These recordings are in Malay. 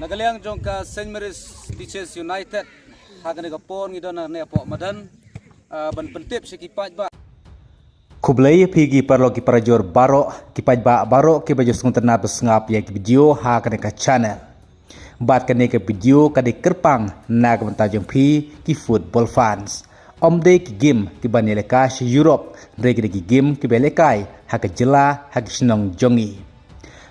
Nagaliang jong ka St. Mary's Teachers United hagan ga pon ngidon na po madan ban pentip si kipat ba Kublai pigi parlo ki parajor baro kipat ba baro ki bajos nguntana besngap ya ki video hagan ka channel bat kane ka video kadi kerpang nag mentajong pi ki football fans omde ki game ki banele ka si Europe regi ki game ki belekai hak jela hak sinong jongi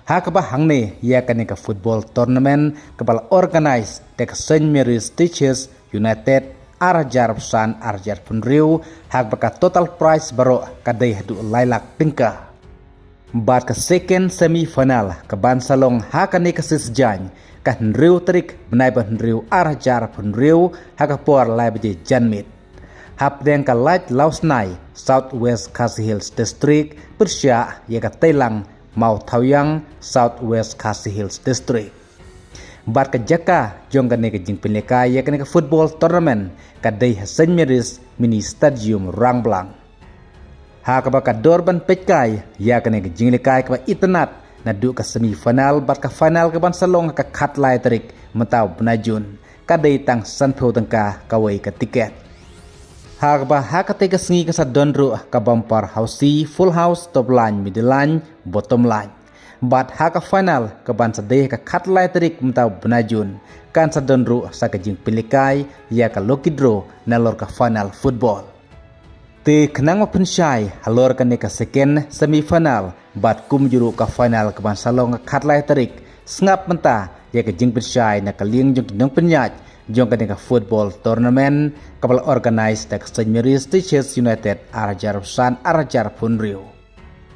hak ba hangne ya kane ka football tournament kepala organize tek St. Mary's Teachers United arjar pesan arjar punriu hak baka total prize baro kadai hadu lailak tingka bat ke second semi final ke bansalong hakane ka sisjan ka hnriu trik benai hnriu arjar punriu hak por lai beje janmit hap deng ka light lausnai South West Khasi Hills District persya ya ka tailang mau Taoyang South West Khasi Hills District bat ke jaka jong kane ke jing penleka ya kane ke football tournament kadai St. Mary's mini stadium Rangblang ha ka ba ka dorban pekkai ya kane ke jing lekai ka itnat na du ka semi final bat ka final ka ban salong ka khat lai tarik mentau benajun kadai tang sanpho tangka kawai ka tiket ha ka ba ha ka te ka sngi ka sa donru ka bumper house full house top line middle line bottom line bat haka final ke ban sadeh ka khatlai tarik mentau benajun kan sadonru sa ka jing pilikai ya ka lucky draw na lor ka final football te khnang ma pensyai halor ka ne ka second semi final bat kum juru ka final ke ban salong ka khatlai tarik sngap menta ya ka jing pensyai na ka lieng jong kinong penyat jong ka ne ka football tournament kapal organize tek St. Mary's Teachers United arjar san arjar punriu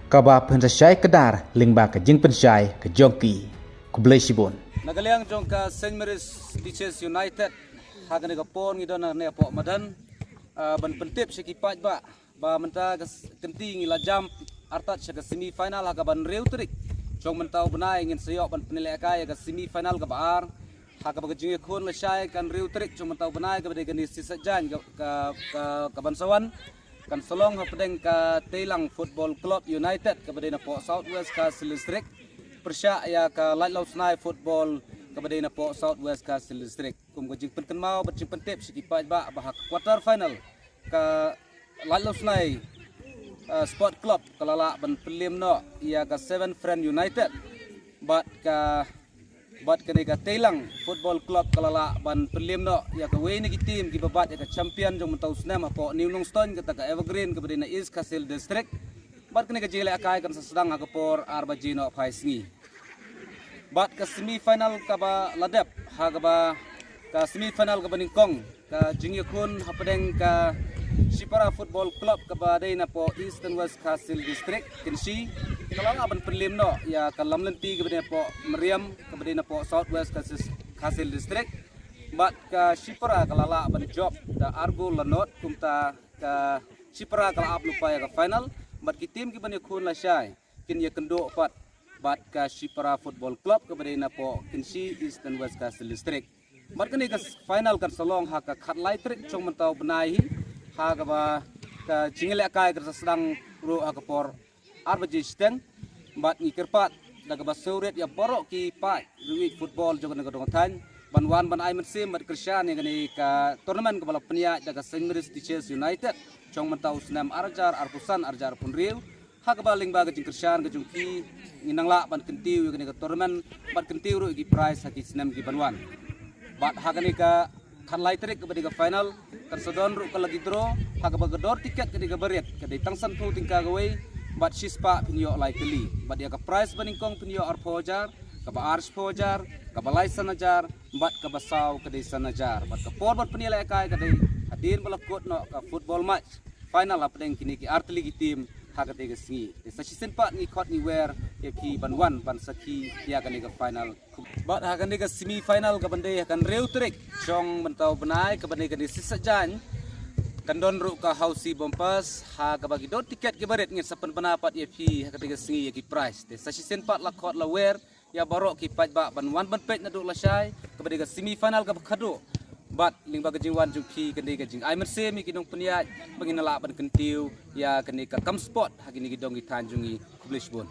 kaba pensai kedar lingba ke jing pensai ke jongki kublai sibon nagaliang jong ka St. Mary's Teachers United hagan ga pon ngidon na po madan ban pentip si kipat ba menta kenti ngila jam artat sa semi final haga ban reu trik jong mentau benai ngin seyok ban penilai ka semi final ka baar haga ba jing khon la syai kan reu trik jong mentau benai ka begani sisajan ka bansawan kan solong hapedeng ka Tailang Football Club United kepada na po South West Khasi District persya ya ka Lighthouse Night Football kepada na po South West Khasi District kum gajing penken mau berjing pentip sikipat ba bahak quarter final ka Lighthouse Night Sport Club kalala ban pelim no ya ka Seven Friend United bat kene ka Tailang Football Club kalala ban pelim no ya ka way ni team ki babat ya ka champion jong mentau snam apo New Longstone kata ka Evergreen kepada na East Khasi District bat kene ka jele akai kan sedang ha por arbajino phaisngi bat ka semi final ka ba ladep ha ka semi final ka baningkong ka jingyakun hapedeng ka Shipara Football Club kepada na po East and West Khasi District kinsi kalang aban prelim no ya kalam lenti kepada po Meriam kepada na po South West Khasi District bat ka Shipara kalala aban job da Argo Lanot kumta ka Shipara kala lupa ya ka final bat ki tim ki bani khun la syai kin ya kendo pat bat ka Shipara Football Club kepada na po kinsi East and West Khasi District bat kani ka final kan salong ha ka khatlai trik chong mentau benai ha ka jingele kai kersa sedang ru ha por arbaji steng bat ni kerpat daga basuret ya borok ki pai ruik football jogan daga dongan banwan ban ai mensim bat kersian ni gani ka tournament kepala penia daga St. Mary's Teachers United chong mentau senam arjar arpusan arjar punriu ha ka baling ba gajing kersian gajungki nginang la ban kentiu gani ka tournament bat kentiu ru ki prize ha ki senam ki banwan bat ha gani ka kan lai trik kepada final tersedon ru ke lagi draw hak bagedor tiket ketika beret kedai tangsan pu tingka gawe bat sispa pinyo lai keli bat dia ke prize baningkong pinyo arpojar ke ba ars pojar ke ba lai sanajar bat ke basau kedai sanajar bat ke por bat penilai kai kedai hadir balakot no ke football match final apa deng kini ki artli ki tim hak kedai gesngi sa season pat ni kot ni wear ya ki banwan ban saki dia kan ke final bat hakan ke semi final ke bande akan reu trik jong mentau benai ke bande ke sisajan kandon ru ka hausi bompas ha ka bagi do tiket ke baret ngin sapen penapat ya fi ha ke singi ya ki price de sa season pat la kot la wear ya barok ki pat ba ban wan ban pet na do la syai ke bande ke semi final ke khado bat lingba ke jingwan jungki ke de ke jing ai merse mi kinong peniat penginala ban kentiu ya ke ka kam sport ha kini ki dong ki tanjungi publish bon